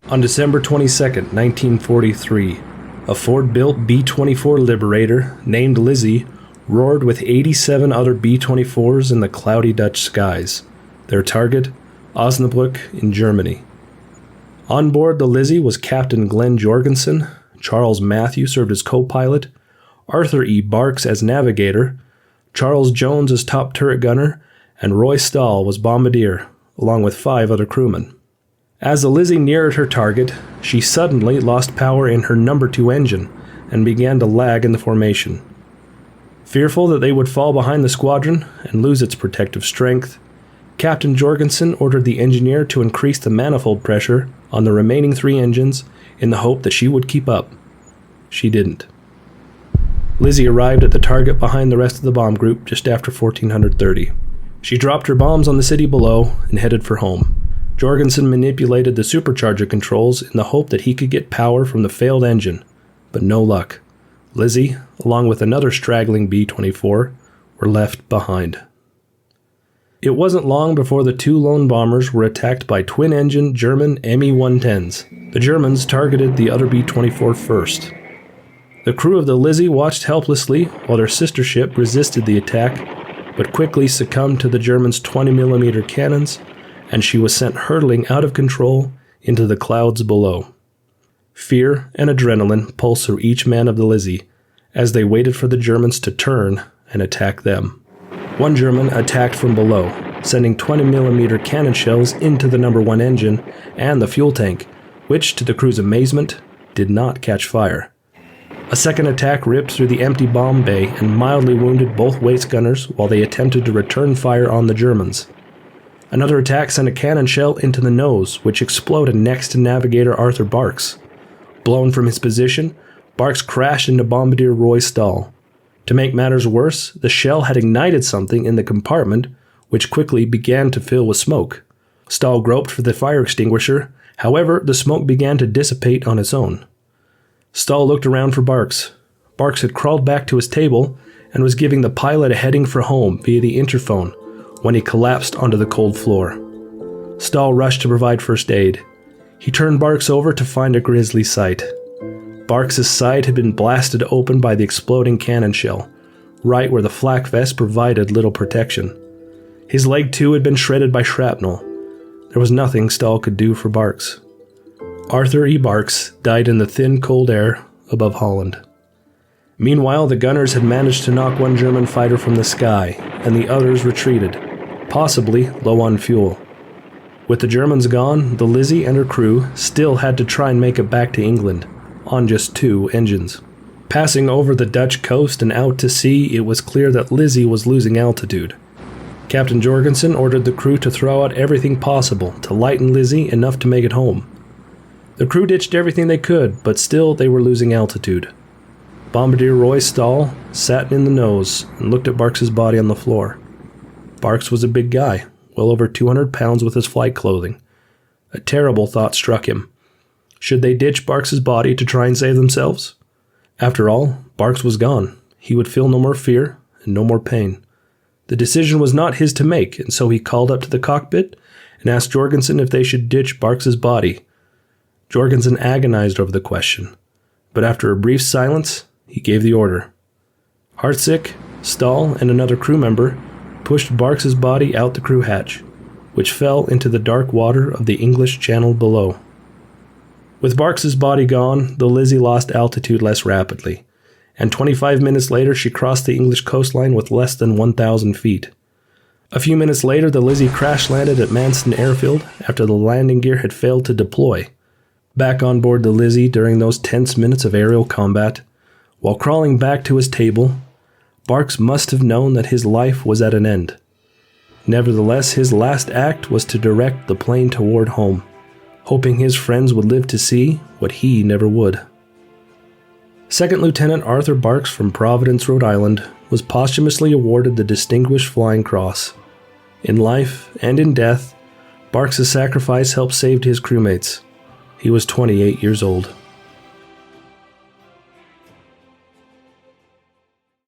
On December 22, 1943, a Ford-built B-24 Liberator named Lizzie roared with 87 other B-24s in the cloudy Dutch skies. Their target, Osnabrück in Germany. On board the Lizzie was Captain Glenn Jorgensen, Charles Matthew served as co-pilot, Arthur E. Barks as navigator, Charles Jones as top turret gunner, and Roy Stahl was bombardier, along with 5 other crewmen. As the Lizzie neared her target, she suddenly lost power in her number 2 engine and began to lag in the formation. Fearful that they would fall behind the squadron and lose its protective strength, Captain Jorgensen ordered the engineer to increase the manifold pressure on the remaining 3 engines in the hope that she would keep up. She didn't. Lizzie arrived at the target behind the rest of the bomb group just after 1430. She dropped her bombs on the city below and headed for home. Jorgensen manipulated the supercharger controls in the hope that he could get power from the failed engine, but no luck. Lizzie, along with another straggling B-24, were left behind. It wasn't long before the 2 lone bombers were attacked by twin-engine German ME-110s. The Germans targeted the other B-24 first. The crew of the Lizzie watched helplessly while their sister ship resisted the attack, but quickly succumbed to the Germans' 20mm cannons, and she was sent hurtling out of control into the clouds below. Fear and adrenaline pulsed through each man of the Lizzie as they waited for the Germans to turn and attack them. One German attacked from below, sending 20mm cannon shells into the number 1 engine and the fuel tank, which, to the crew's amazement, did not catch fire. A second attack ripped through the empty bomb bay and mildly wounded both waist gunners while they attempted to return fire on the Germans. Another attack sent a cannon shell into the nose, which exploded next to Navigator Arthur Barks. Blown from his position, Barks crashed into Bombardier Roy Stahl. To make matters worse, the shell had ignited something in the compartment, which quickly began to fill with smoke. Stahl groped for the fire extinguisher, however, the smoke began to dissipate on its own. Stahl looked around for Barks. Barks had crawled back to his table and was giving the pilot a heading for home via the interphone when he collapsed onto the cold floor. Stahl rushed to provide first aid. He turned Barks over to find a grisly sight. Barks' side had been blasted open by the exploding cannon shell, right where the flak vest provided little protection. His leg too had been shredded by shrapnel. There was nothing Stahl could do for Barks. Arthur E. Barks died in the thin, cold air above Holland. Meanwhile, the gunners had managed to knock one German fighter from the sky, and the others retreated, possibly low on fuel. With the Germans gone, the Lizzie and her crew still had to try and make it back to England, on just 2 engines. Passing over the Dutch coast and out to sea, it was clear that Lizzie was losing altitude. Captain Jorgensen ordered the crew to throw out everything possible to lighten Lizzie enough to make it home. The crew ditched everything they could, but still they were losing altitude. Bombardier Roy Stahl sat in the nose and looked at Barks' body on the floor. Barks was a big guy, well over 200 pounds with his flight clothing. A terrible thought struck him. Should they ditch Barks' body to try and save themselves? After all, Barks was gone. He would feel no more fear and no more pain. The decision was not his to make, and so he called up to the cockpit and asked Jorgensen if they should ditch Barks' body. Jorgensen agonized over the question, but after a brief silence, he gave the order. Heartsick, Stahl and another crew member pushed Barks' body out the crew hatch, which fell into the dark water of the English Channel below. With Barks' body gone, the Lizzie lost altitude less rapidly, and 25 minutes later she crossed the English coastline with less than 1,000 feet. A few minutes later, the Lizzie crash-landed at Manston Airfield after the landing gear had failed to deploy. Back on board the Lizzie during those tense minutes of aerial combat, while crawling back to his table, Barks must have known that his life was at an end. Nevertheless, his last act was to direct the plane toward home, hoping his friends would live to see what he never would. Second Lieutenant Arthur Barks from Providence, Rhode Island, was posthumously awarded the Distinguished Flying Cross. In life and in death, Barks' sacrifice helped save his crewmates. He was 28 years old.